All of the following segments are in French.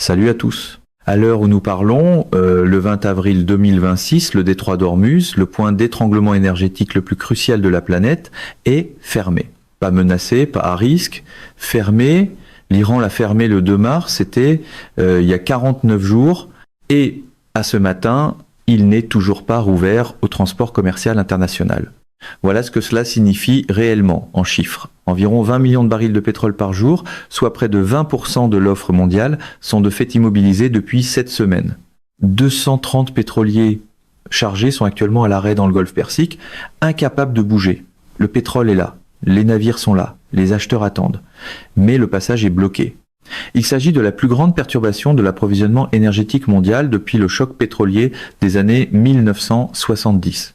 Salut à tous. À l'heure où nous parlons, le 20 avril 2026, le détroit d'Ormuz, le point d'étranglement énergétique le plus crucial de la planète, est fermé. Pas menacé, pas à risque, fermé. L'Iran l'a fermé le 2 mars, c'était il y a 49 jours. Et à ce matin, il n'est toujours pas rouvert au transport commercial international. Voilà ce que cela signifie réellement en chiffres. Environ 20 millions de barils de pétrole par jour, soit près de 20% de l'offre mondiale, sont de fait immobilisés depuis 7 semaines. 230 pétroliers chargés sont actuellement à l'arrêt dans le golfe Persique, incapables de bouger. Le pétrole est là, les navires sont là, les acheteurs attendent. Mais le passage est bloqué. Il s'agit de la plus grande perturbation de l'approvisionnement énergétique mondial depuis le choc pétrolier des années 1970.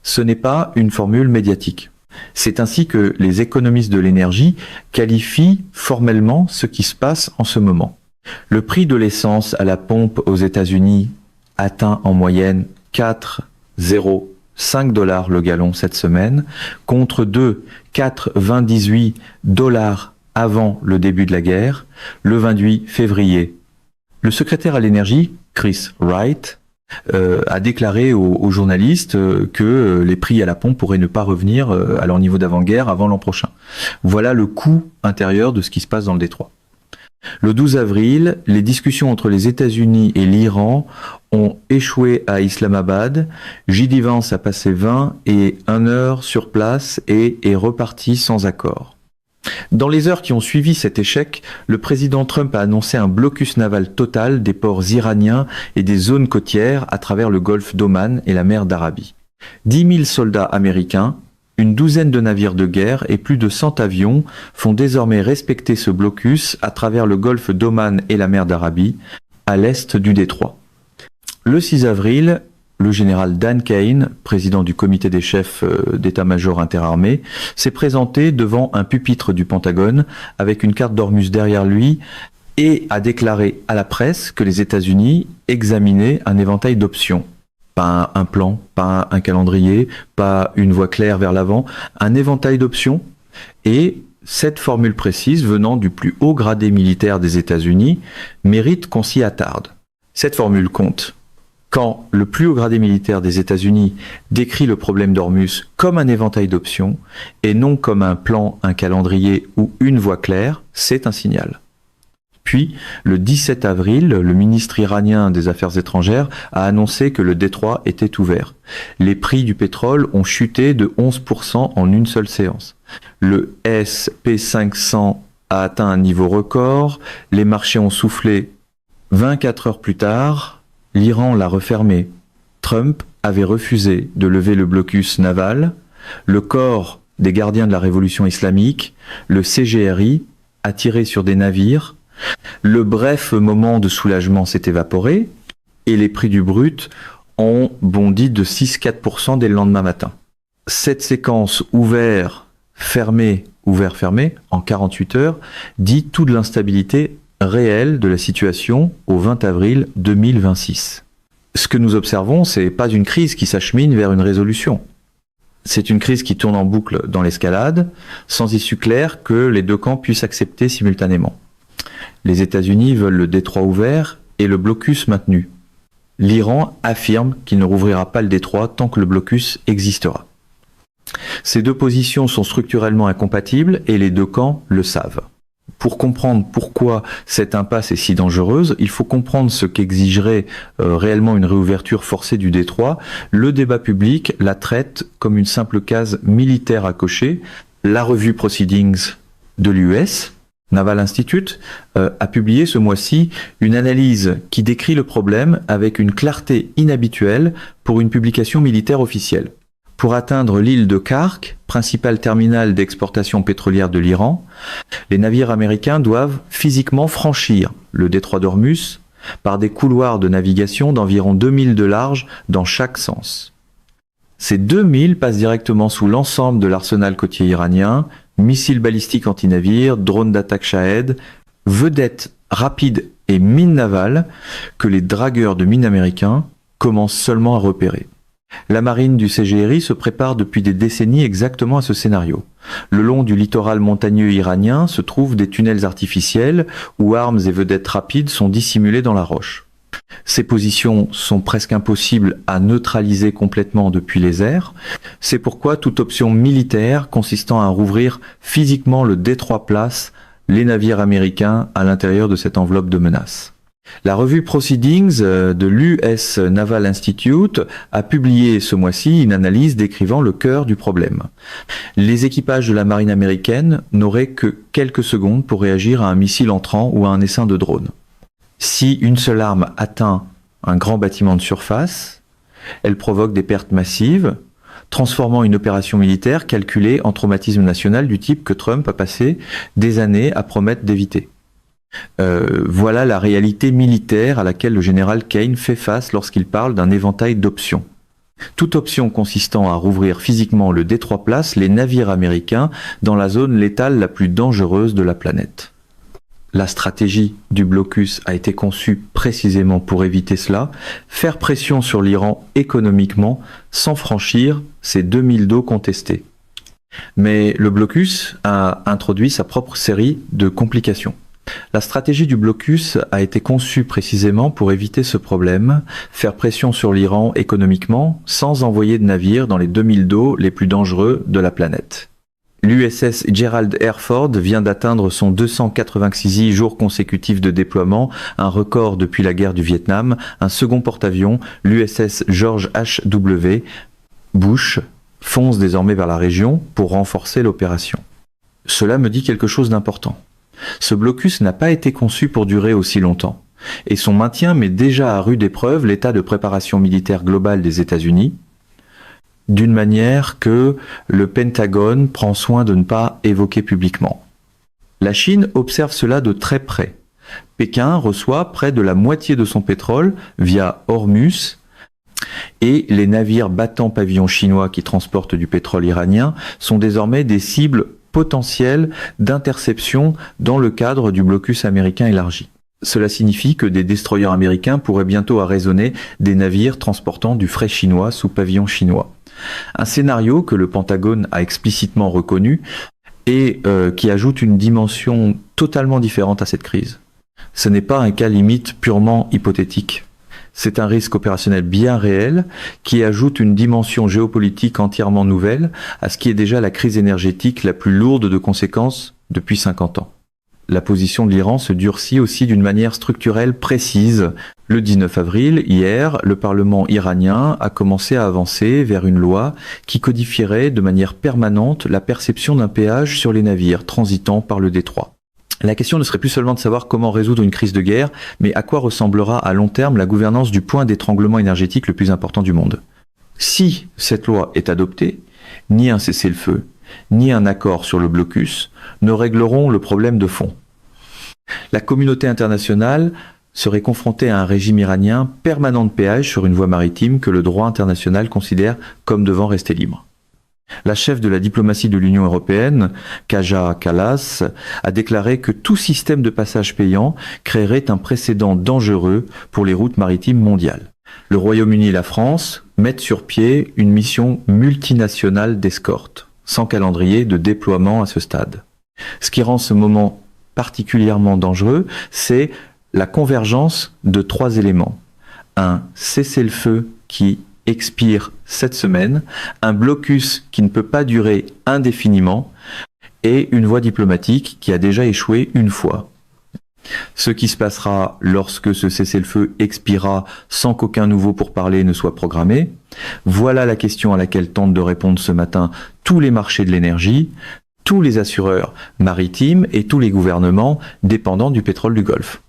Ce n'est pas une formule médiatique. C'est ainsi que les économistes de l'énergie qualifient formellement ce qui se passe en ce moment. Le prix de l'essence à la pompe aux États-Unis atteint en moyenne 4,05 $ le gallon cette semaine, contre 4,28 $ avant le début de la guerre, le 28 février. Le secrétaire à l'énergie, Chris Wright, a déclaré aux journalistes que les prix à la pompe pourraient ne pas revenir à leur niveau d'avant-guerre avant l'an prochain. Voilà le coût intérieur de ce qui se passe dans le détroit. Le 12 avril, les discussions entre les États-Unis et l'Iran ont échoué à Islamabad. J.D. Vance a passé 20 et 1 heure sur place et est reparti sans accord. Dans les heures qui ont suivi cet échec, le président Trump a annoncé un blocus naval total des ports iraniens et des zones côtières à travers le golfe d'Oman et la mer d'Arabie. 10 000 soldats américains, une douzaine de navires de guerre et plus de 100 avions font désormais respecter ce blocus à travers le golfe d'Oman et la mer d'Arabie, à l'est du détroit. Le 6 avril, le général Dan Kane, président du comité des chefs d'état-major interarmés, s'est présenté devant un pupitre du Pentagone avec une carte d'Ormuz derrière lui et a déclaré à la presse que les États-Unis examinaient un éventail d'options. Pas un plan, pas un calendrier, pas une voie claire vers l'avant, un éventail d'options. Et cette formule précise venant du plus haut gradé militaire des États-Unis mérite qu'on s'y attarde. Cette formule compte. Quand le plus haut gradé militaire des États-Unis décrit le problème d'Ormuz comme un éventail d'options et non comme un plan, un calendrier ou une voie claire, c'est un signal. Puis, le 17 avril, le ministre iranien des Affaires étrangères a annoncé que le détroit était ouvert. Les prix du pétrole ont chuté de 11% en une seule séance. Le SP500 a atteint un niveau record, les marchés ont soufflé 24 heures plus tard. L'Iran l'a refermé. Trump avait refusé de lever le blocus naval. Le corps des gardiens de la révolution islamique, le CGRI, a tiré sur des navires. Le bref moment de soulagement s'est évaporé et les prix du brut ont bondi de 6-4% dès le lendemain matin. Cette séquence ouvert-fermé en 48 heures dit toute l'instabilité réelle de la situation au 20 avril 2026. Ce que nous observons, c'est pas une crise qui s'achemine vers une résolution. C'est une crise qui tourne en boucle dans l'escalade, sans issue claire que les deux camps puissent accepter simultanément. Les États-Unis veulent le détroit ouvert et le blocus maintenu. L'Iran affirme qu'il ne rouvrira pas le détroit tant que le blocus existera. Ces deux positions sont structurellement incompatibles et les deux camps le savent. Pour comprendre pourquoi cette impasse est si dangereuse, il faut comprendre ce qu'exigerait réellement une réouverture forcée du détroit. Le débat public la traite comme une simple case militaire à cocher. La revue Proceedings de l'US, Naval Institute, a publié ce mois-ci une analyse qui décrit le problème avec une clarté inhabituelle pour une publication militaire officielle. Pour atteindre l'île de Kark, principal terminal d'exportation pétrolière de l'Iran, les navires américains doivent physiquement franchir le détroit d'Ormuz par des couloirs de navigation d'environ 2000 de large dans chaque sens. Ces 2000 passent directement sous l'ensemble de l'arsenal côtier iranien, missiles balistiques anti-navires, drones d'attaque Shahed, vedettes rapides et mines navales que les dragueurs de mines américains commencent seulement à repérer. La marine du CGRI se prépare depuis des décennies exactement à ce scénario. Le long du littoral montagneux iranien se trouvent des tunnels artificiels où armes et vedettes rapides sont dissimulées dans la roche. Ces positions sont presque impossibles à neutraliser complètement depuis les airs. C'est pourquoi toute option militaire consistant à rouvrir physiquement le détroit place les navires américains à l'intérieur de cette enveloppe de menaces. La revue Proceedings de l'US Naval Institute a publié ce mois-ci une analyse décrivant le cœur du problème. Les équipages de la marine américaine n'auraient que quelques secondes pour réagir à un missile entrant ou à un essaim de drone. Si une seule arme atteint un grand bâtiment de surface, elle provoque des pertes massives, transformant une opération militaire calculée en traumatisme national du type que Trump a passé des années à promettre d'éviter. Voilà la réalité militaire à laquelle le général Kane fait face lorsqu'il parle d'un éventail d'options. Toute option consistant à rouvrir physiquement le détroit place les navires américains dans la zone létale la plus dangereuse de la planète. La stratégie du blocus a été conçue précisément pour éviter cela, faire pression sur l'Iran économiquement sans franchir ces 2000 dos contestés. Mais le blocus a introduit sa propre série de complications. La stratégie du blocus a été conçue précisément pour éviter ce problème, faire pression sur l'Iran économiquement sans envoyer de navires dans les 2000 dos les plus dangereux de la planète. L'USS Gerald R. Ford vient d'atteindre son 286e jour consécutif de déploiement, un record depuis la guerre du Vietnam. Un second porte-avions, l'USS George H.W. Bush, fonce désormais vers la région pour renforcer l'opération. Cela me dit quelque chose d'important. Ce blocus n'a pas été conçu pour durer aussi longtemps, et son maintien met déjà à rude épreuve l'état de préparation militaire globale des États-Unis, d'une manière que le Pentagone prend soin de ne pas évoquer publiquement. La Chine observe cela de très près. Pékin reçoit près de la moitié de son pétrole via Hormuz, et les navires battant pavillon chinois qui transportent du pétrole iranien sont désormais des cibles potentielles d'interception dans le cadre du blocus américain élargi. Cela signifie que des destroyers américains pourraient bientôt arraisonner des navires transportant du fret chinois sous pavillon chinois. Un scénario que le Pentagone a explicitement reconnu et qui ajoute une dimension totalement différente à cette crise. Ce n'est pas un cas limite purement hypothétique. C'est un risque opérationnel bien réel qui ajoute une dimension géopolitique entièrement nouvelle à ce qui est déjà la crise énergétique la plus lourde de conséquences depuis 50 ans. La position de l'Iran se durcit aussi d'une manière structurelle précise. Le 19 avril, hier, le Parlement iranien a commencé à avancer vers une loi qui codifierait de manière permanente la perception d'un péage sur les navires transitant par le détroit. La question ne serait plus seulement de savoir comment résoudre une crise de guerre, mais à quoi ressemblera à long terme la gouvernance du point d'étranglement énergétique le plus important du monde. Si cette loi est adoptée, ni un cessez-le-feu, ni un accord sur le blocus ne régleront le problème de fond. La communauté internationale serait confrontée à un régime iranien permanent de péage sur une voie maritime que le droit international considère comme devant rester libre. La chef de la diplomatie de l'Union européenne, Kaja Kallas, a déclaré que tout système de passage payant créerait un précédent dangereux pour les routes maritimes mondiales. Le Royaume-Uni et la France mettent sur pied une mission multinationale d'escorte, sans calendrier de déploiement à ce stade. Ce qui rend ce moment particulièrement dangereux, c'est la convergence de 3 éléments. Un cessez-le-feu qui expire cette semaine, un blocus qui ne peut pas durer indéfiniment et une voie diplomatique qui a déjà échoué une fois. Ce qui se passera lorsque ce cessez-le-feu expirera sans qu'aucun nouveau pourparler ne soit programmé, voilà la question à laquelle tentent de répondre ce matin tous les marchés de l'énergie, tous les assureurs maritimes et tous les gouvernements dépendants du pétrole du Golfe.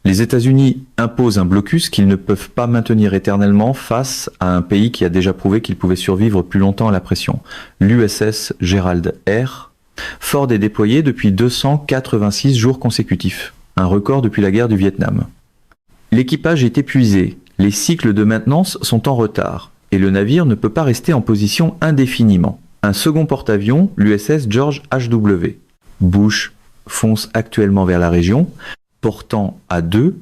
Les États-Unis imposent un blocus qu'ils ne peuvent pas maintenir éternellement face à un pays qui a déjà prouvé qu'il pouvait survivre plus longtemps à la pression. L'USS Gerald R. Ford est déployé depuis 286 jours consécutifs, un record depuis la guerre du Vietnam. L'équipage est épuisé, les cycles de maintenance sont en retard et le navire ne peut pas rester en position indéfiniment. Un second porte-avions, l'USS George H.W. Bush fonce actuellement vers la région, portant à 2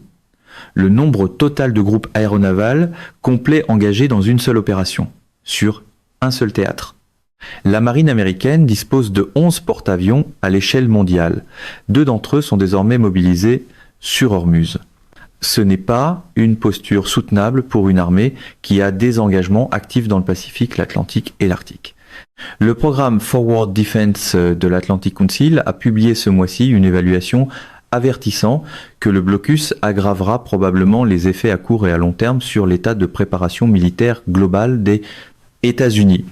le nombre total de groupes aéronavals complets engagés dans une seule opération. sur un seul théâtre. La marine américaine dispose de 11 porte-avions à l'échelle mondiale. 2 d'entre eux sont désormais mobilisés sur Ormuz. Ce n'est pas une posture soutenable pour une armée qui a des engagements actifs dans le Pacifique, l'Atlantique et l'Arctique. Le programme Forward Defense de l'Atlantic Council a publié ce mois-ci une évaluation avertissant que le blocus aggravera probablement les effets à court et à long terme sur l'état de préparation militaire globale des États-Unis.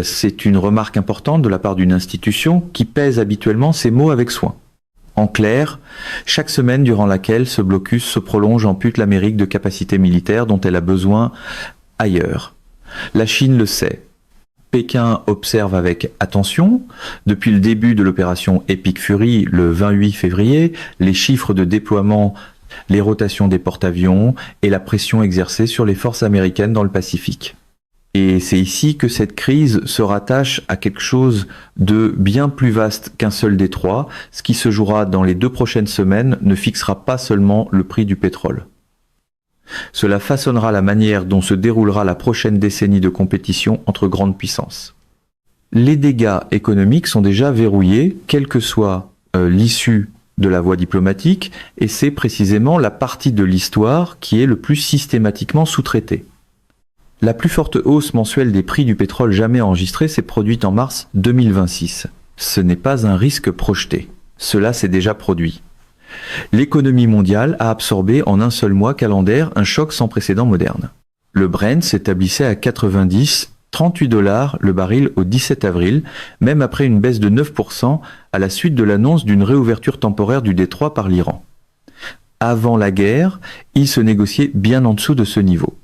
C'est une remarque importante de la part d'une institution qui pèse habituellement ses mots avec soin. En clair, chaque semaine durant laquelle ce blocus se prolonge ampute l'Amérique de capacités militaires dont elle a besoin ailleurs. La Chine le sait. Pékin observe avec attention. Depuis le début de l'opération Epic Fury, le 28 février, les chiffres de déploiement, les rotations des porte-avions et la pression exercée sur les forces américaines dans le Pacifique. Et c'est ici que cette crise se rattache à quelque chose de bien plus vaste qu'un seul détroit. Ce qui se jouera dans les 2 prochaines semaines ne fixera pas seulement le prix du pétrole. Cela façonnera la manière dont se déroulera la prochaine décennie de compétition entre grandes puissances. Les dégâts économiques sont déjà verrouillés, quelle que soit l'issue de la voie diplomatique, et c'est précisément la partie de l'histoire qui est le plus systématiquement sous-traitée. La plus forte hausse mensuelle des prix du pétrole jamais enregistrée s'est produite en mars 2026. Ce n'est pas un risque projeté. Cela s'est déjà produit. L'économie mondiale a absorbé en un seul mois calendaire un choc sans précédent moderne. Le Brent s'établissait à 38 $ le baril au 17 avril, même après une baisse de 9% à la suite de l'annonce d'une réouverture temporaire du détroit par l'Iran. Avant la guerre, il se négociait bien en dessous de ce niveau.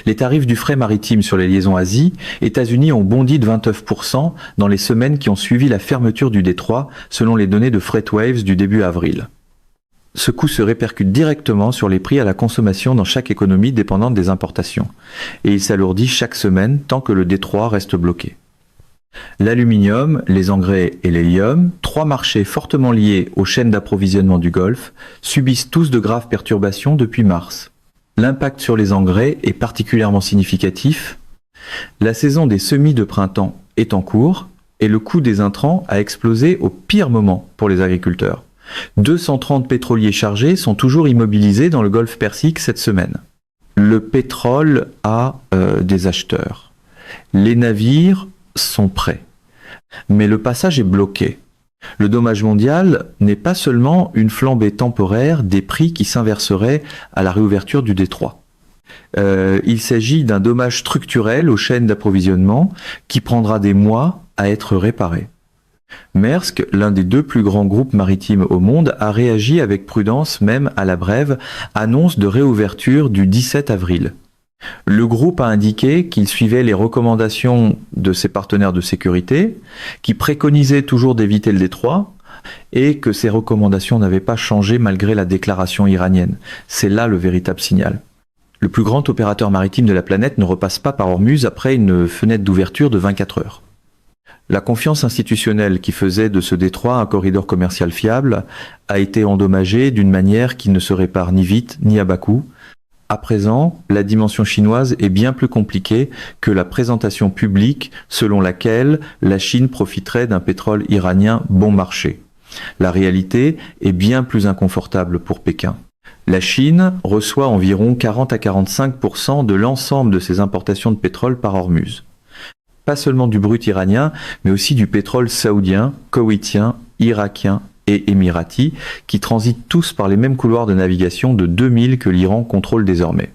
Les tarifs du fret maritime sur les liaisons Asie, États-Unis ont bondi de 29% dans les semaines qui ont suivi la fermeture du détroit, selon les données de FreightWaves du début avril. Ce coût se répercute directement sur les prix à la consommation dans chaque économie dépendante des importations, et il s'alourdit chaque semaine tant que le détroit reste bloqué. L'aluminium, les engrais et l'hélium, 3 marchés fortement liés aux chaînes d'approvisionnement du Golfe, subissent tous de graves perturbations depuis mars. L'impact sur les engrais est particulièrement significatif. La saison des semis de printemps est en cours et le coût des intrants a explosé au pire moment pour les agriculteurs. 230 pétroliers chargés sont toujours immobilisés dans le golfe Persique cette semaine. Le pétrole a des acheteurs. Les navires sont prêts. Mais le passage est bloqué. Le dommage mondial n'est pas seulement une flambée temporaire des prix qui s'inverseraient à la réouverture du détroit. Il s'agit d'un dommage structurel aux chaînes d'approvisionnement qui prendra des mois à être réparé. Maersk, l'un des 2 plus grands groupes maritimes au monde, a réagi avec prudence même à la brève annonce de réouverture du 17 avril. Le groupe a indiqué qu'il suivait les recommandations de ses partenaires de sécurité, qui préconisaient toujours d'éviter le détroit, et que ces recommandations n'avaient pas changé malgré la déclaration iranienne. C'est là le véritable signal. Le plus grand opérateur maritime de la planète ne repasse pas par Ormuz après une fenêtre d'ouverture de 24 heures. La confiance institutionnelle qui faisait de ce détroit un corridor commercial fiable a été endommagée d'une manière qui ne se répare ni vite ni à bas coût. À présent, la dimension chinoise est bien plus compliquée que la présentation publique selon laquelle la Chine profiterait d'un pétrole iranien bon marché. La réalité est bien plus inconfortable pour Pékin. La Chine reçoit environ 40 à 45% de l'ensemble de ses importations de pétrole par Ormuz. Pas seulement du brut iranien, mais aussi du pétrole saoudien, koweïtien, irakien et émirati, qui transitent tous par les mêmes couloirs de navigation de 2000 que l'Iran contrôle désormais.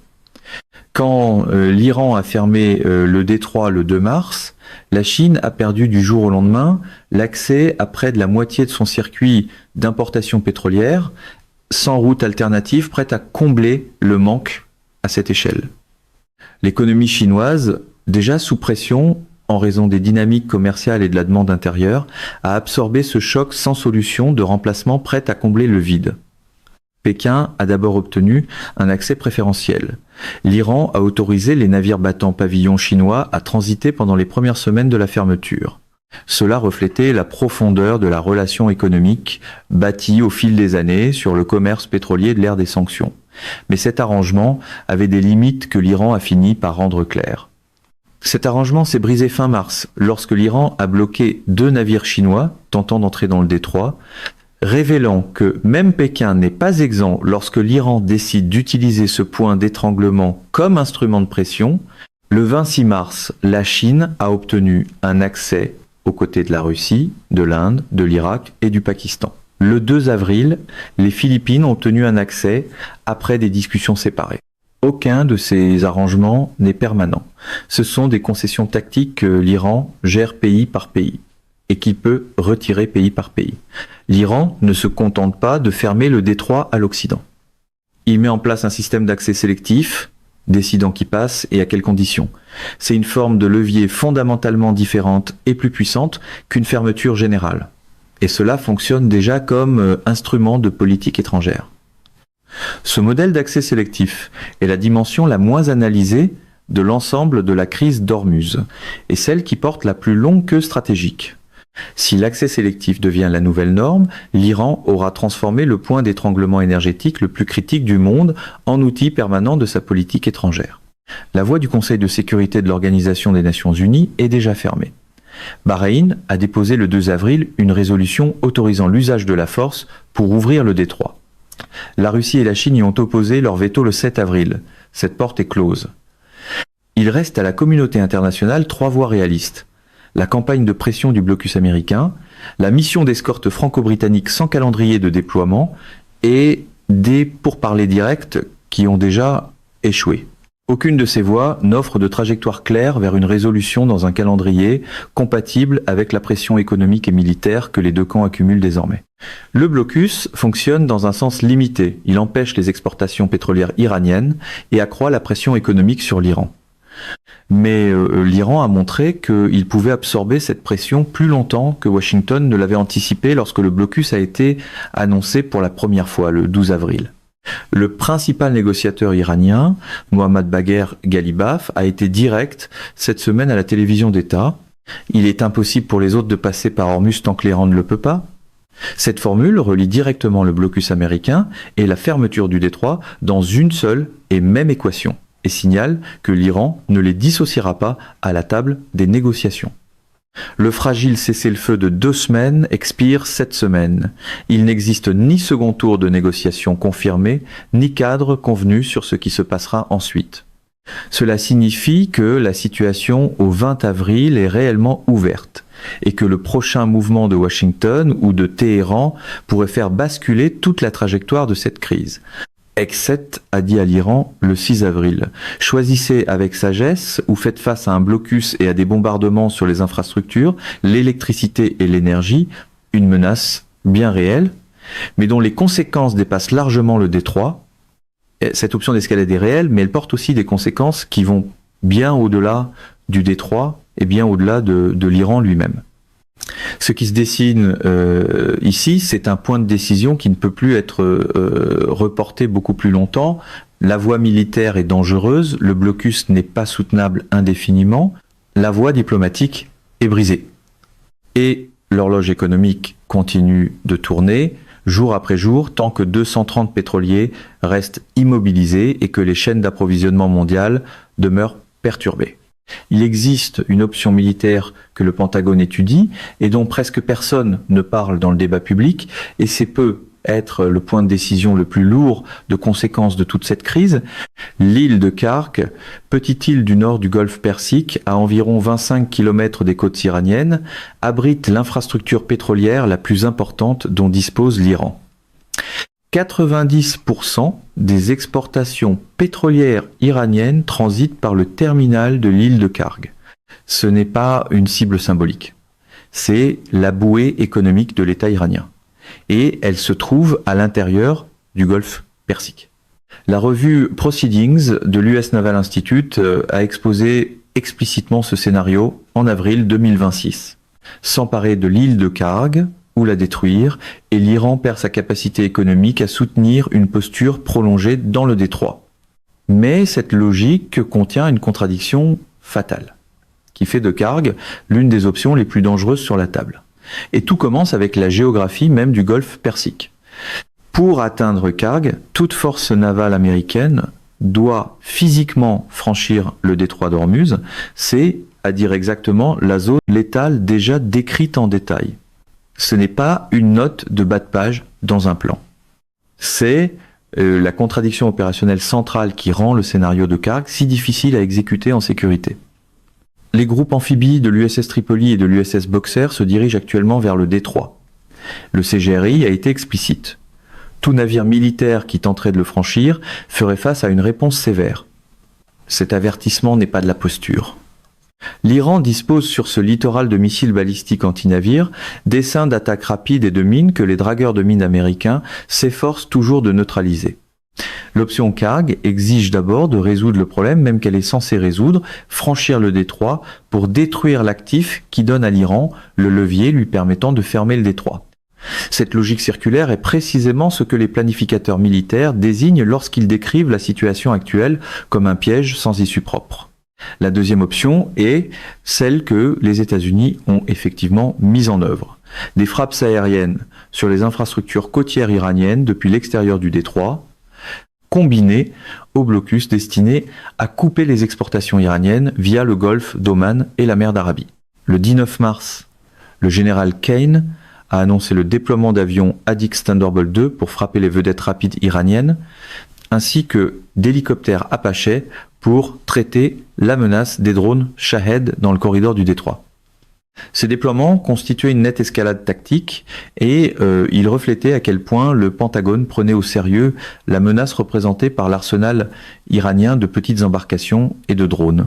Quand l'Iran a fermé le détroit le 2 mars, la Chine a perdu du jour au lendemain l'accès à près de la moitié de son circuit d'importation pétrolière, sans route alternative prête à combler le manque à cette échelle. L'économie chinoise, déjà sous pression, en raison des dynamiques commerciales et de la demande intérieure, a absorbé ce choc sans solution de remplacement prête à combler le vide. Pékin a d'abord obtenu un accès préférentiel. L'Iran a autorisé les navires battant pavillon chinois à transiter pendant les premières semaines de la fermeture. Cela reflétait la profondeur de la relation économique bâtie au fil des années sur le commerce pétrolier de l'ère des sanctions. Mais cet arrangement avait des limites que l'Iran a fini par rendre claires. Cet arrangement s'est brisé fin mars, lorsque l'Iran a bloqué 2 navires chinois tentant d'entrer dans le détroit, révélant que même Pékin n'est pas exempt lorsque l'Iran décide d'utiliser ce point d'étranglement comme instrument de pression. Le 26 mars, la Chine a obtenu un accès aux côtés de la Russie, de l'Inde, de l'Irak et du Pakistan. Le 2 avril, les Philippines ont obtenu un accès après des discussions séparées. Aucun de ces arrangements n'est permanent. Ce sont des concessions tactiques que l'Iran gère pays par pays et qu'il peut retirer pays par pays. L'Iran ne se contente pas de fermer le détroit à l'Occident. Il met en place un système d'accès sélectif, décidant qui passe et à quelles conditions. C'est une forme de levier fondamentalement différente et plus puissante qu'une fermeture générale. Et cela fonctionne déjà comme instrument de politique étrangère. Ce modèle d'accès sélectif est la dimension la moins analysée de l'ensemble de la crise d'Ormuz et celle qui porte la plus longue queue stratégique. Si l'accès sélectif devient la nouvelle norme, l'Iran aura transformé le point d'étranglement énergétique le plus critique du monde en outil permanent de sa politique étrangère. La voie du Conseil de sécurité de l'Organisation des Nations Unies est déjà fermée. Bahreïn a déposé le 2 avril une résolution autorisant l'usage de la force pour ouvrir le détroit. La Russie et la Chine y ont opposé leur veto le 7 avril. Cette porte est close. Il reste à la communauté internationale 3 voies réalistes. La campagne de pression du blocus américain, la mission d'escorte franco-britannique sans calendrier de déploiement et des pourparlers directs qui ont déjà échoué. Aucune de ces voies n'offre de trajectoire claire vers une résolution dans un calendrier compatible avec la pression économique et militaire que les deux camps accumulent désormais. Le blocus fonctionne dans un sens limité. Il empêche les exportations pétrolières iraniennes et accroît la pression économique sur l'Iran. Mais l'Iran a montré qu'il pouvait absorber cette pression plus longtemps que Washington ne l'avait anticipé lorsque le blocus a été annoncé pour la première fois, le 12 avril. Le principal négociateur iranien, Mohammad Bagher Ghalibaf, a été direct cette semaine à la télévision d'État. Il est impossible pour les autres de passer par Ormuz tant que l'Iran ne le peut pas. Cette formule relie directement le blocus américain et la fermeture du détroit dans une seule et même équation, et signale que l'Iran ne les dissociera pas à la table des négociations. Le fragile cessez-le-feu de 2 semaines expire cette semaine. Il n'existe ni second tour de négociation confirmé, ni cadre convenu sur ce qui se passera ensuite. Cela signifie que la situation au 20 avril est réellement ouverte et que le prochain mouvement de Washington ou de Téhéran pourrait faire basculer toute la trajectoire de cette crise. Exet a dit à l'Iran le 6 avril « Choisissez avec sagesse ou faites face à un blocus et à des bombardements sur les infrastructures, l'électricité et l'énergie, une menace bien réelle, mais dont les conséquences dépassent largement le détroit. Cette option d'escalade est réelle, mais elle porte aussi des conséquences qui vont bien au-delà du détroit et bien au-delà de l'Iran lui-même. » Ce qui se dessine ici, c'est un point de décision qui ne peut plus être reporté beaucoup plus longtemps. La voie militaire est dangereuse, le blocus n'est pas soutenable indéfiniment, la voie diplomatique est brisée. Et l'horloge économique continue de tourner jour après jour tant que 230 pétroliers restent immobilisés et que les chaînes d'approvisionnement mondiales demeurent perturbées. Il existe une option militaire que le Pentagone étudie et dont presque personne ne parle dans le débat public, et c'est peut être le point de décision le plus lourd de conséquences de toute cette crise. L'île de Kark, petite île du nord du golfe Persique, à environ 25 km des côtes iraniennes, abrite l'infrastructure pétrolière la plus importante dont dispose l'Iran. 90% des exportations pétrolières iraniennes transitent par le terminal de l'île de Karg. Ce n'est pas une cible symbolique. C'est la bouée économique de l'État iranien. Et elle se trouve à l'intérieur du golfe Persique. La revue Proceedings de l'US Naval Institute a exposé explicitement ce scénario en avril 2026. S'emparer de l'île de Karg, ou la détruire, et l'Iran perd sa capacité économique à soutenir une posture prolongée dans le détroit. Mais cette logique contient une contradiction fatale, qui fait de Karg l'une des options les plus dangereuses sur la table. Et tout commence avec la géographie même du golfe Persique. Pour atteindre Karg, toute force navale américaine doit physiquement franchir le détroit d'Ormuz, c'est, à dire exactement, la zone létale déjà décrite en détail. Ce n'est pas une note de bas de page dans un plan. C'est la contradiction opérationnelle centrale qui rend le scénario de Karg si difficile à exécuter en sécurité. Les groupes amphibies de l'USS Tripoli et de l'USS Boxer se dirigent actuellement vers le détroit. Le CGRI a été explicite. Tout navire militaire qui tenterait de le franchir ferait face à une réponse sévère. Cet avertissement n'est pas de la posture. L'Iran dispose sur ce littoral de missiles balistiques anti-navires d'essaims d'attaque rapide et de mines que les dragueurs de mines américains s'efforcent toujours de neutraliser. L'option Karg exige d'abord de résoudre le problème, même qu'elle est censée résoudre, franchir le détroit pour détruire l'actif qui donne à l'Iran le levier lui permettant de fermer le détroit. Cette logique circulaire est précisément ce que les planificateurs militaires désignent lorsqu'ils décrivent la situation actuelle comme un piège sans issue propre. La deuxième option est celle que les États-Unis ont effectivement mise en œuvre. Des frappes aériennes sur les infrastructures côtières iraniennes depuis l'extérieur du détroit, combinées au blocus destiné à couper les exportations iraniennes via le golfe d'Oman et la mer d'Arabie. Le 19 mars, le général Kane a annoncé le déploiement d'avions Addix Thunderbolt 2 pour frapper les vedettes rapides iraniennes, ainsi que d'hélicoptères Apache pour traiter la menace des drones Shahed dans le corridor du détroit. Ces déploiements constituaient une nette escalade tactique et ils reflétaient à quel point le Pentagone prenait au sérieux la menace représentée par l'arsenal iranien de petites embarcations et de drones.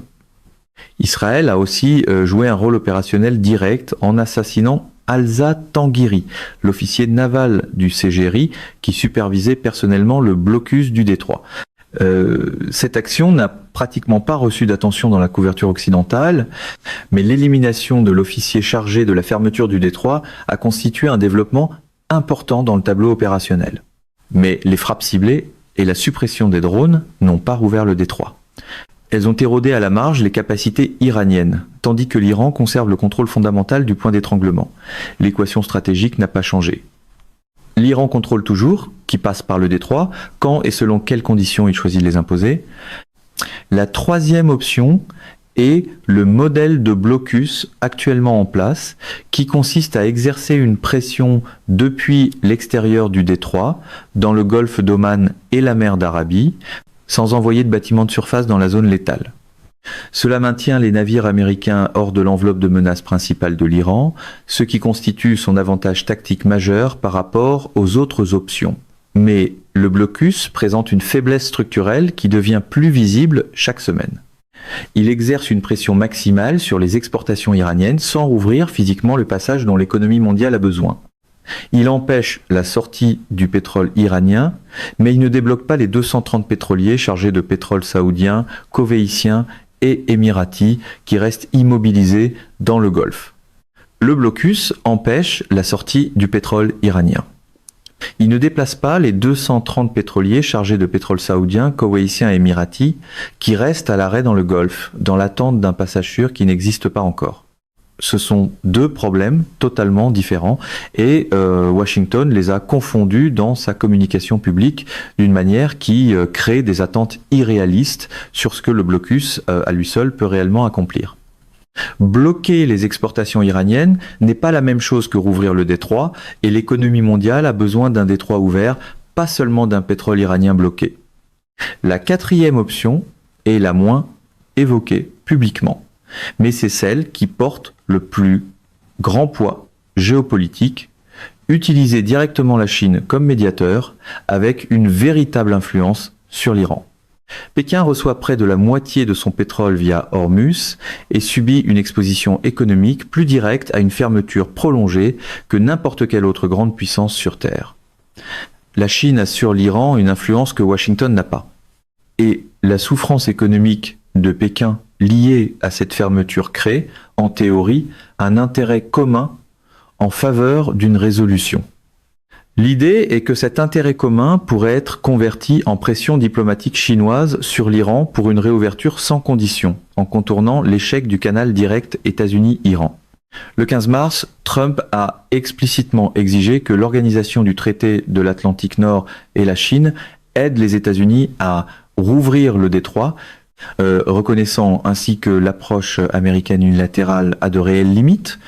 Israël a aussi joué un rôle opérationnel direct en assassinant Alza Tanguiri, l'officier naval du CGRI qui supervisait personnellement le blocus du détroit. Cette action n'a pratiquement pas reçu d'attention dans la couverture occidentale, mais l'élimination de l'officier chargé de la fermeture du détroit a constitué un développement important dans le tableau opérationnel. Mais les frappes ciblées et la suppression des drones n'ont pas rouvert le détroit. Elles ont érodé à la marge les capacités iraniennes, tandis que l'Iran conserve le contrôle fondamental du point d'étranglement. L'équation stratégique n'a pas changé. L'Iran contrôle toujours, qui passe par le détroit, quand et selon quelles conditions il choisit de les imposer. La troisième option est le modèle de blocus actuellement en place, qui consiste à exercer une pression depuis l'extérieur du détroit, dans le golfe d'Oman et la mer d'Arabie, sans envoyer de bâtiments de surface dans la zone létale. Cela maintient les navires américains hors de l'enveloppe de menace principale de l'Iran, ce qui constitue son avantage tactique majeur par rapport aux autres options. Mais le blocus présente une faiblesse structurelle qui devient plus visible chaque semaine. Il exerce une pression maximale sur les exportations iraniennes sans rouvrir physiquement le passage dont l'économie mondiale a besoin. Il empêche la sortie du pétrole iranien, mais il ne débloque pas les 230 pétroliers chargés de pétrole saoudien, koweïtien et émirati qui restent immobilisés dans le Golfe. Le blocus empêche la sortie du pétrole iranien. Il ne déplace pas les 230 pétroliers chargés de pétrole saoudien, koweïtien et émirati qui restent à l'arrêt dans le Golfe, dans l'attente d'un passage sûr qui n'existe pas encore. Ce sont deux problèmes totalement différents et Washington les a confondus dans sa communication publique d'une manière qui crée des attentes irréalistes sur ce que le blocus à lui seul peut réellement accomplir. Bloquer les exportations iraniennes n'est pas la même chose que rouvrir le détroit et l'économie mondiale a besoin d'un détroit ouvert, pas seulement d'un pétrole iranien bloqué. La quatrième option est la moins évoquée publiquement, mais c'est celle qui porte le plus grand poids géopolitique, utiliser directement la Chine comme médiateur avec une véritable influence sur l'Iran. Pékin reçoit près de la moitié de son pétrole via Hormuz et subit une exposition économique plus directe à une fermeture prolongée que n'importe quelle autre grande puissance sur Terre. La Chine a sur l'Iran une influence que Washington n'a pas. Et la souffrance économique de Pékin liée à cette fermeture crée, en théorie, un intérêt commun en faveur d'une résolution. L'idée est que cet intérêt commun pourrait être converti en pression diplomatique chinoise sur l'Iran pour une réouverture sans condition, en contournant l'échec du canal direct États-Unis-Iran. Le 15 mars, Trump a explicitement exigé que l'organisation du traité de l'Atlantique Nord et la Chine aide les États-Unis à rouvrir le détroit, reconnaissant ainsi que l'approche américaine unilatérale a de réelles limites.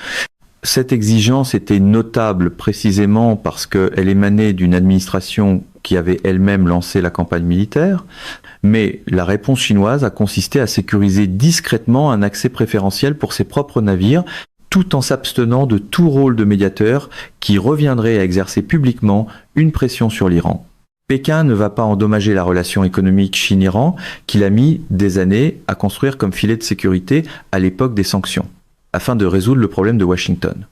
Cette exigence était notable précisément parce qu'elle émanait d'une administration qui avait elle-même lancé la campagne militaire, mais la réponse chinoise a consisté à sécuriser discrètement un accès préférentiel pour ses propres navires, tout en s'abstenant de tout rôle de médiateur qui reviendrait à exercer publiquement une pression sur l'Iran. Pékin ne va pas endommager la relation économique Chine-Iran qu'il a mis des années à construire comme filet de sécurité à l'époque des sanctions, afin de résoudre le problème de Washington.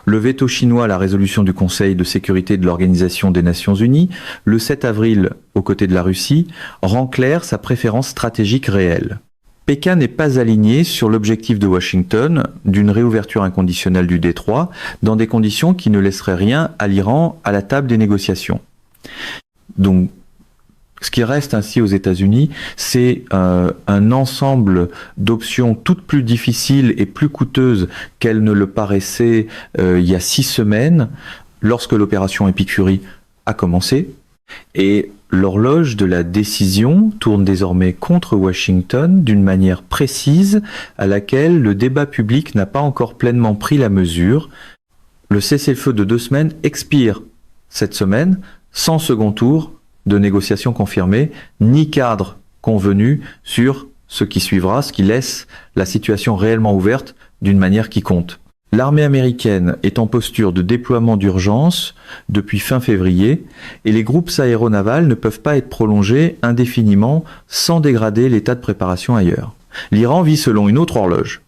Le veto chinois à la résolution du Conseil de sécurité de l'Organisation des Nations Unies, le 7 avril aux côtés de la Russie, rend clair sa préférence stratégique réelle. Pékin n'est pas aligné sur l'objectif de Washington d'une réouverture inconditionnelle du détroit dans des conditions qui ne laisseraient rien à l'Iran à la table des négociations. Donc, ce qui reste ainsi aux États-Unis, c'est un ensemble d'options toutes plus difficiles et plus coûteuses qu'elles ne le paraissaient il y a 6 semaines, lorsque l'opération Epic Fury a commencé. Et l'horloge de la décision tourne désormais contre Washington d'une manière précise à laquelle le débat public n'a pas encore pleinement pris la mesure. Le cessez-le-feu de 2 semaines expire cette semaine, sans second tour de négociations confirmées, ni cadre convenu sur ce qui suivra, ce qui laisse la situation réellement ouverte d'une manière qui compte. L'armée américaine est en posture de déploiement d'urgence depuis fin février et les groupes aéronavals ne peuvent pas être prolongés indéfiniment sans dégrader l'état de préparation ailleurs. L'Iran vit selon une autre horloge.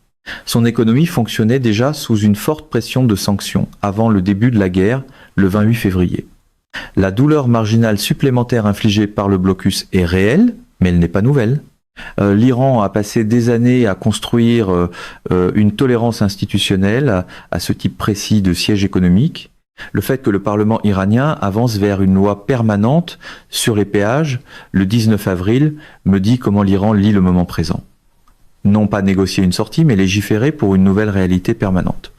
Son économie fonctionnait déjà sous une forte pression de sanctions avant le début de la guerre, le 28 février. La douleur marginale supplémentaire infligée par le blocus est réelle, mais elle n'est pas nouvelle. L'Iran a passé des années à construire une tolérance institutionnelle à ce type précis de siège économique. Le fait que le Parlement iranien avance vers une loi permanente sur les péages le 19 avril me dit comment l'Iran lit le moment présent. Non pas négocier une sortie, mais légiférer pour une nouvelle réalité permanente.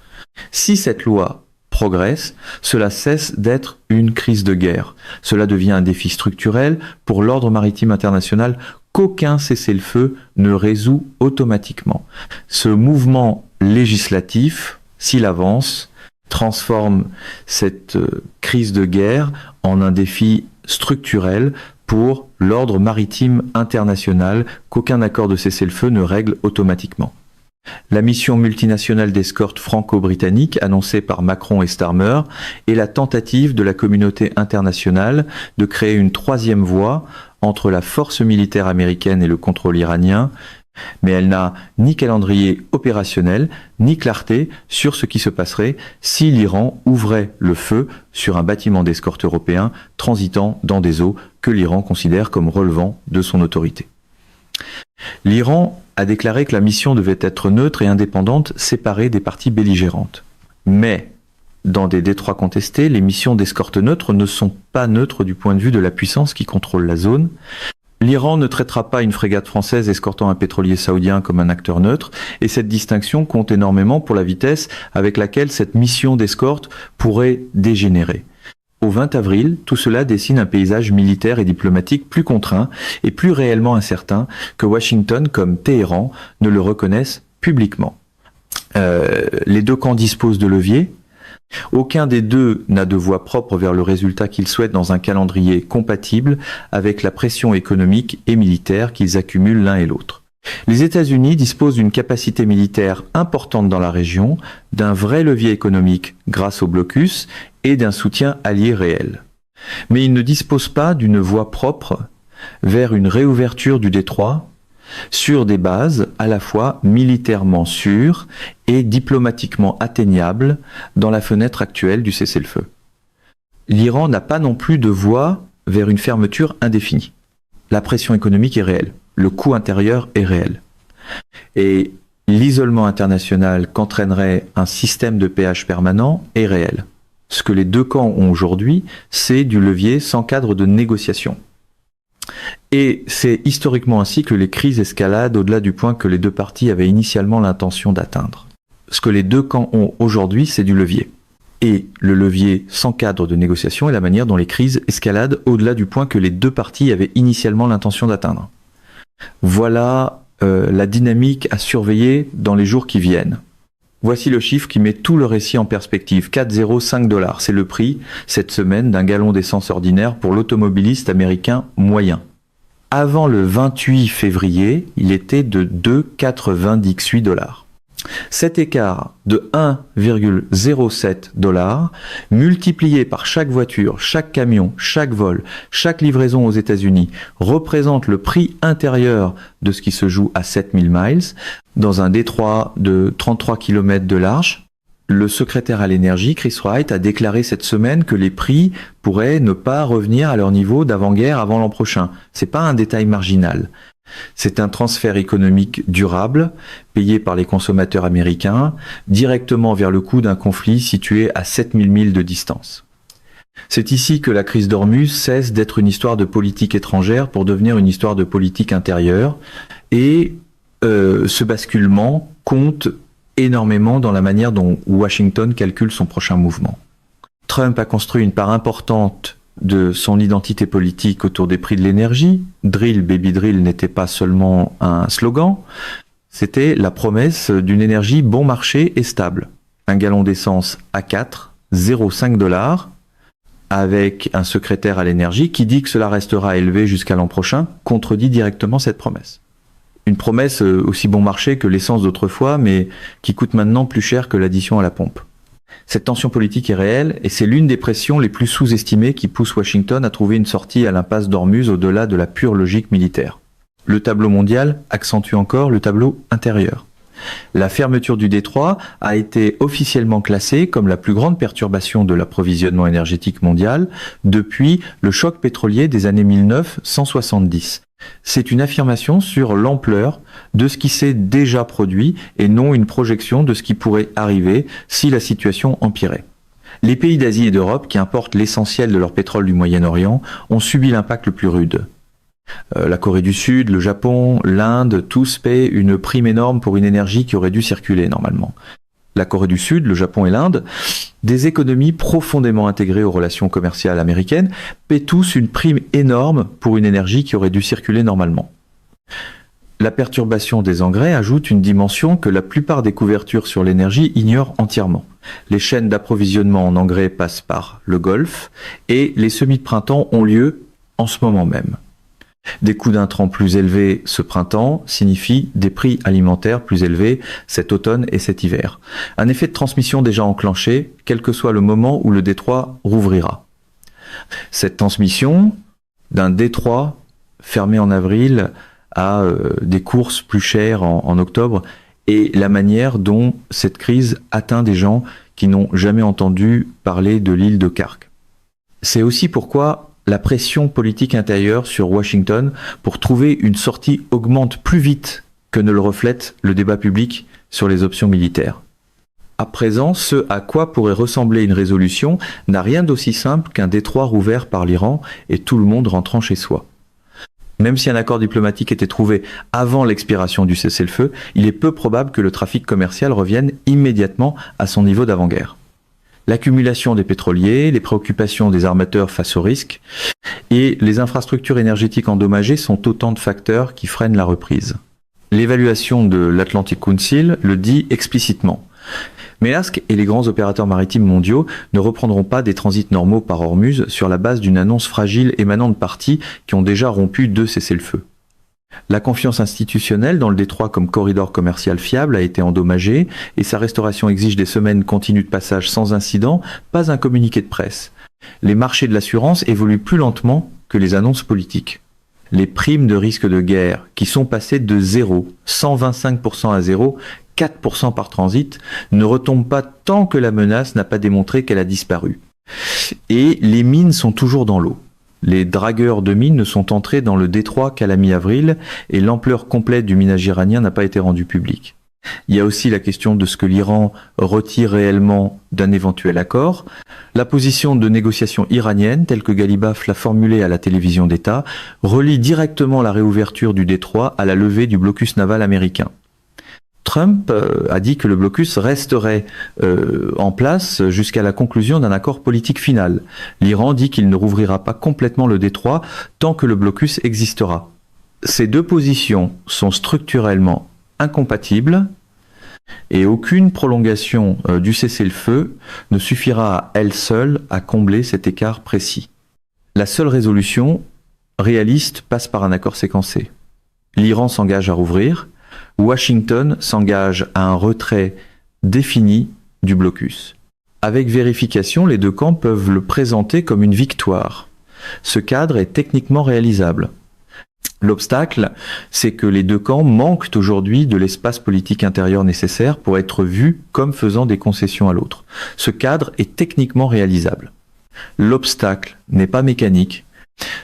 Si cette loi progresse, cela cesse d'être une crise de guerre. Cela devient un défi structurel pour l'ordre maritime international qu'aucun cessez-le-feu ne résout automatiquement. Ce mouvement législatif, s'il avance, transforme cette crise de guerre en un défi structurel pour l'ordre maritime international qu'aucun accord de cessez-le-feu ne règle automatiquement. La mission multinationale d'escorte franco-britannique annoncée par Macron et Starmer est la tentative de la communauté internationale de créer une troisième voie entre la force militaire américaine et le contrôle iranien, mais elle n'a ni calendrier opérationnel, ni clarté sur ce qui se passerait si l'Iran ouvrait le feu sur un bâtiment d'escorte européen transitant dans des eaux que l'Iran considère comme relevant de son autorité. L'Iran a déclaré que la mission devait être neutre et indépendante, séparée des parties belligérantes. Mais, dans des détroits contestés, les missions d'escorte neutre ne sont pas neutres du point de vue de la puissance qui contrôle la zone. L'Iran ne traitera pas une frégate française escortant un pétrolier saoudien comme un acteur neutre, et cette distinction compte énormément pour la vitesse avec laquelle cette mission d'escorte pourrait dégénérer. Au 20 avril, tout cela dessine un paysage militaire et diplomatique plus contraint et plus réellement incertain que Washington comme Téhéran ne le reconnaissent publiquement. Les deux camps disposent de leviers. Aucun des deux n'a de voie propre vers le résultat qu'ils souhaitent dans un calendrier compatible avec la pression économique et militaire qu'ils accumulent l'un et l'autre. Les États-Unis disposent d'une capacité militaire importante dans la région, d'un vrai levier économique grâce au blocus et d'un soutien allié réel. Mais ils ne disposent pas d'une voie propre vers une réouverture du détroit sur des bases à la fois militairement sûres et diplomatiquement atteignables dans la fenêtre actuelle du cessez-le-feu. L'Iran n'a pas non plus de voie vers une fermeture indéfinie. La pression économique est réelle. Le coût intérieur est réel. Et l'isolement international qu'entraînerait un système de péage permanent est réel. Ce que les deux camps ont aujourd'hui, c'est du levier sans cadre de négociation. Et c'est historiquement ainsi que les crises escaladent au-delà du point que les deux parties avaient initialement l'intention d'atteindre. Ce que les deux camps ont aujourd'hui, c'est du levier. Et le levier sans cadre de négociation est la manière dont les crises escaladent au-delà du point que les deux parties avaient initialement l'intention d'atteindre. Voilà la dynamique à surveiller dans les jours qui viennent. Voici le chiffre qui met tout le récit en perspective. 4,05 $. C'est le prix, cette semaine, d'un gallon d'essence ordinaire pour l'automobiliste américain moyen. Avant le 28 février, il était de 2,98 $. Cet écart de 1,07 $ multiplié par chaque voiture, chaque camion, chaque vol, chaque livraison aux États-Unis représente le prix intérieur de ce qui se joue à 7000 miles dans un détroit de 33 km de large. Le secrétaire à l'énergie, Chris Wright, a déclaré cette semaine que les prix pourraient ne pas revenir à leur niveau d'avant-guerre avant l'an prochain. C'est pas un détail marginal. C'est un transfert économique durable, payé par les consommateurs américains, directement vers le coût d'un conflit situé à 7000 milles de distance. C'est ici que la crise d'Ormuz cesse d'être une histoire de politique étrangère pour devenir une histoire de politique intérieure, et ce basculement compte énormément dans la manière dont Washington calcule son prochain mouvement. Trump a construit une part importante de son identité politique autour des prix de l'énergie. Drill, baby drill n'était pas seulement un slogan, c'était la promesse d'une énergie bon marché et stable. Un gallon d'essence à 4,05 $, avec un secrétaire à l'énergie qui dit que cela restera élevé jusqu'à l'an prochain, contredit directement cette promesse. Une promesse aussi bon marché que l'essence d'autrefois, mais qui coûte maintenant plus cher que l'addition à la pompe. Cette tension politique est réelle et c'est l'une des pressions les plus sous-estimées qui pousse Washington à trouver une sortie à l'impasse d'Ormuz au-delà de la pure logique militaire. Le tableau mondial accentue encore le tableau intérieur. La fermeture du détroit a été officiellement classée comme la plus grande perturbation de l'approvisionnement énergétique mondial depuis le choc pétrolier des années 1970. C'est une affirmation sur l'ampleur de ce qui s'est déjà produit et non une projection de ce qui pourrait arriver si la situation empirait. Les pays d'Asie et d'Europe, qui importent l'essentiel de leur pétrole du Moyen-Orient, ont subi l'impact le plus rude. La Corée du Sud, le Japon, l'Inde, tous paient une prime énorme pour une énergie qui aurait dû circuler normalement. La Corée du Sud, le Japon et l'Inde, des économies profondément intégrées aux relations commerciales américaines, paient tous une prime énorme pour une énergie qui aurait dû circuler normalement. La perturbation des engrais ajoute une dimension que la plupart des couvertures sur l'énergie ignorent entièrement. Les chaînes d'approvisionnement en engrais passent par le Golfe et les semis de printemps ont lieu en ce moment même. Des coûts d'intrants plus élevés ce printemps signifient des prix alimentaires plus élevés cet automne et cet hiver. Un effet de transmission déjà enclenché, quel que soit le moment où le détroit rouvrira. Cette transmission d'un détroit fermé en avril à des courses plus chères en octobre est la manière dont cette crise atteint des gens qui n'ont jamais entendu parler de l'île de Khark. C'est aussi pourquoi la pression politique intérieure sur Washington pour trouver une sortie augmente plus vite que ne le reflète le débat public sur les options militaires. À présent, ce à quoi pourrait ressembler une résolution n'a rien d'aussi simple qu'un détroit rouvert par l'Iran et tout le monde rentrant chez soi. Même si un accord diplomatique était trouvé avant l'expiration du cessez-le-feu, il est peu probable que le trafic commercial revienne immédiatement à son niveau d'avant-guerre. L'accumulation des pétroliers, les préoccupations des armateurs face au risque et les infrastructures énergétiques endommagées sont autant de facteurs qui freinent la reprise. L'évaluation de l'Atlantic Council le dit explicitement. Maersk et les grands opérateurs maritimes mondiaux ne reprendront pas des transits normaux par Ormuz sur la base d'une annonce fragile émanant de parties qui ont déjà rompu 2 cessez-le-feu. La confiance institutionnelle dans le détroit comme corridor commercial fiable a été endommagée et sa restauration exige des semaines continues de passage sans incident, pas un communiqué de presse. Les marchés de l'assurance évoluent plus lentement que les annonces politiques. Les primes de risque de guerre, qui sont passées de 0, 125% à 0, 4% par transit, ne retombent pas tant que la menace n'a pas démontré qu'elle a disparu. Et les mines sont toujours dans l'eau. Les dragueurs de mines ne sont entrés dans le détroit qu'à la mi-avril et l'ampleur complète du minage iranien n'a pas été rendue publique. Il y a aussi la question de ce que l'Iran retire réellement d'un éventuel accord. La position de négociation iranienne, telle que Ghalibaf l'a formulée à la télévision d'État, relie directement la réouverture du détroit à la levée du blocus naval américain. Trump a dit que le blocus resterait en place jusqu'à la conclusion d'un accord politique final. L'Iran dit qu'il ne rouvrira pas complètement le détroit tant que le blocus existera. Ces deux positions sont structurellement incompatibles et aucune prolongation du cessez-le-feu ne suffira à elle seule à combler cet écart précis. La seule résolution réaliste passe par un accord séquencé. L'Iran s'engage à rouvrir, Washington s'engage à un retrait défini du blocus. Avec vérification, les deux camps peuvent le présenter comme une victoire. Ce cadre est techniquement réalisable. L'obstacle, c'est que les deux camps manquent aujourd'hui de l'espace politique intérieur nécessaire pour être vus comme faisant des concessions à l'autre. Ce cadre est techniquement réalisable. L'obstacle n'est pas mécanique.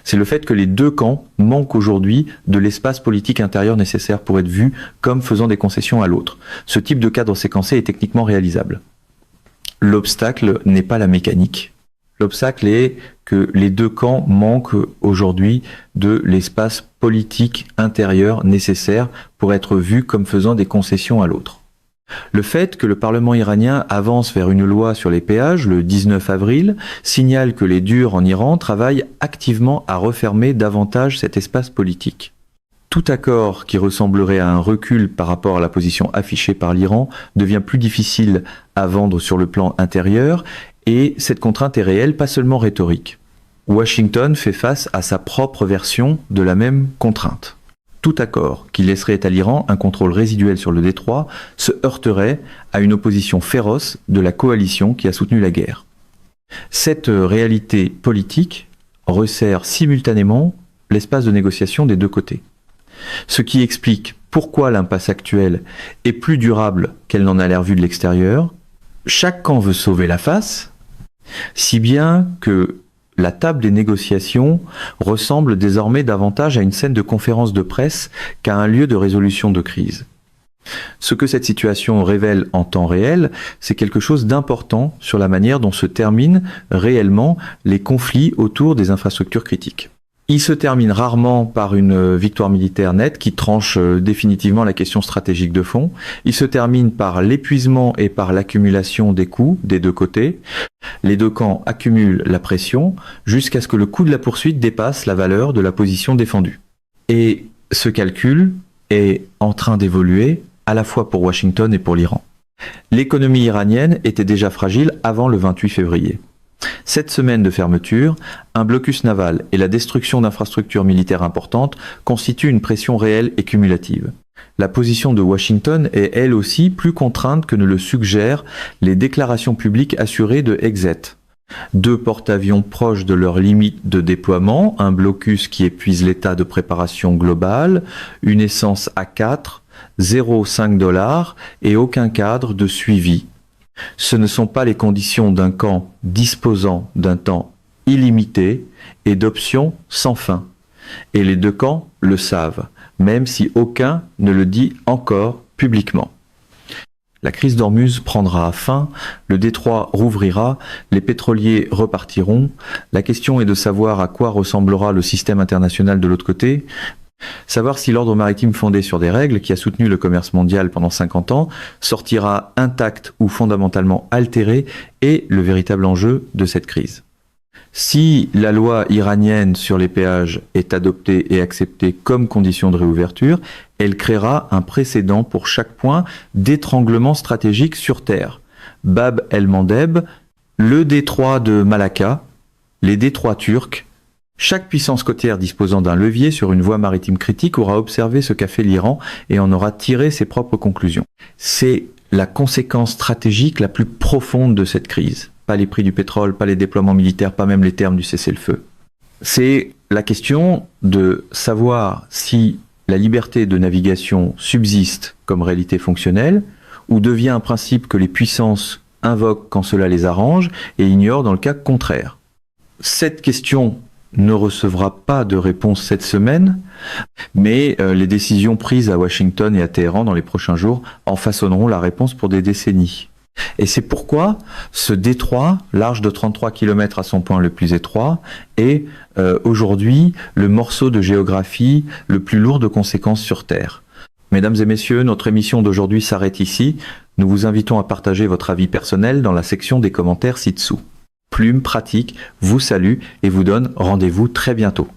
C'est le fait que les deux camps manquent aujourd'hui de l'espace politique intérieur nécessaire pour être vus comme faisant des concessions à l'autre. Ce type de cadre séquencé est techniquement réalisable. L'obstacle n'est pas la mécanique. L'obstacle est que les deux camps manquent aujourd'hui de l'espace politique intérieur nécessaire pour être vus comme faisant des concessions à l'autre. Le fait que le Parlement iranien avance vers une loi sur les péages le 19 avril signale que les durs en Iran travaillent activement à refermer davantage cet espace politique. Tout accord qui ressemblerait à un recul par rapport à la position affichée par l'Iran devient plus difficile à vendre sur le plan intérieur et cette contrainte est réelle, pas seulement rhétorique. Washington fait face à sa propre version de la même contrainte. Tout accord qui laisserait à l'Iran un contrôle résiduel sur le détroit se heurterait à une opposition féroce de la coalition qui a soutenu la guerre. Cette réalité politique resserre simultanément l'espace de négociation des deux côtés. Ce qui explique pourquoi l'impasse actuelle est plus durable qu'elle n'en a l'air vue de l'extérieur. Chaque camp veut sauver la face, si bien que la table des négociations ressemble désormais davantage à une scène de conférence de presse qu'à un lieu de résolution de crise. Ce que cette situation révèle en temps réel, c'est quelque chose d'important sur la manière dont se terminent réellement les conflits autour des infrastructures critiques. Il se termine rarement par une victoire militaire nette qui tranche définitivement la question stratégique de fond. Il se termine par l'épuisement et par l'accumulation des coûts des deux côtés. Les deux camps accumulent la pression jusqu'à ce que le coût de la poursuite dépasse la valeur de la position défendue. Et ce calcul est en train d'évoluer à la fois pour Washington et pour l'Iran. L'économie iranienne était déjà fragile avant le 28 février. Cette semaine de fermeture, un blocus naval et la destruction d'infrastructures militaires importantes constituent une pression réelle et cumulative. La position de Washington est elle aussi plus contrainte que ne le suggèrent les déclarations publiques assurées de Exet. 2 porte-avions proches de leur limite de déploiement, un blocus qui épuise l'état de préparation globale, une essence A4, 0,5 $ et aucun cadre de suivi. Ce ne sont pas les conditions d'un camp disposant d'un temps illimité et d'options sans fin. Et les deux camps le savent, même si aucun ne le dit encore publiquement. La crise d'Ormuz prendra fin, le détroit rouvrira, les pétroliers repartiront. La question est de savoir à quoi ressemblera le système international de l'autre côté, savoir si l'ordre maritime fondé sur des règles qui a soutenu le commerce mondial pendant 50 ans sortira intact ou fondamentalement altéré est le véritable enjeu de cette crise. Si la loi iranienne sur les péages est adoptée et acceptée comme condition de réouverture, elle créera un précédent pour chaque point d'étranglement stratégique sur terre. Bab el-Mandeb, le détroit de Malacca, les détroits turcs. Chaque puissance côtière disposant d'un levier sur une voie maritime critique aura observé ce qu'a fait l'Iran et en aura tiré ses propres conclusions. C'est la conséquence stratégique la plus profonde de cette crise. Pas les prix du pétrole, pas les déploiements militaires, pas même les termes du cessez-le-feu. C'est la question de savoir si la liberté de navigation subsiste comme réalité fonctionnelle ou devient un principe que les puissances invoquent quand cela les arrange et ignorent dans le cas contraire. Cette question ne recevra pas de réponse cette semaine, mais les décisions prises à Washington et à Téhéran dans les prochains jours en façonneront la réponse pour des décennies. Et c'est pourquoi ce détroit, large de 33 km à son point le plus étroit, est aujourd'hui le morceau de géographie le plus lourd de conséquences sur Terre. Mesdames et messieurs, notre émission d'aujourd'hui s'arrête ici. Nous vous invitons à partager votre avis personnel dans la section des commentaires ci-dessous. Plume Pratique vous salue et vous donne rendez-vous très bientôt.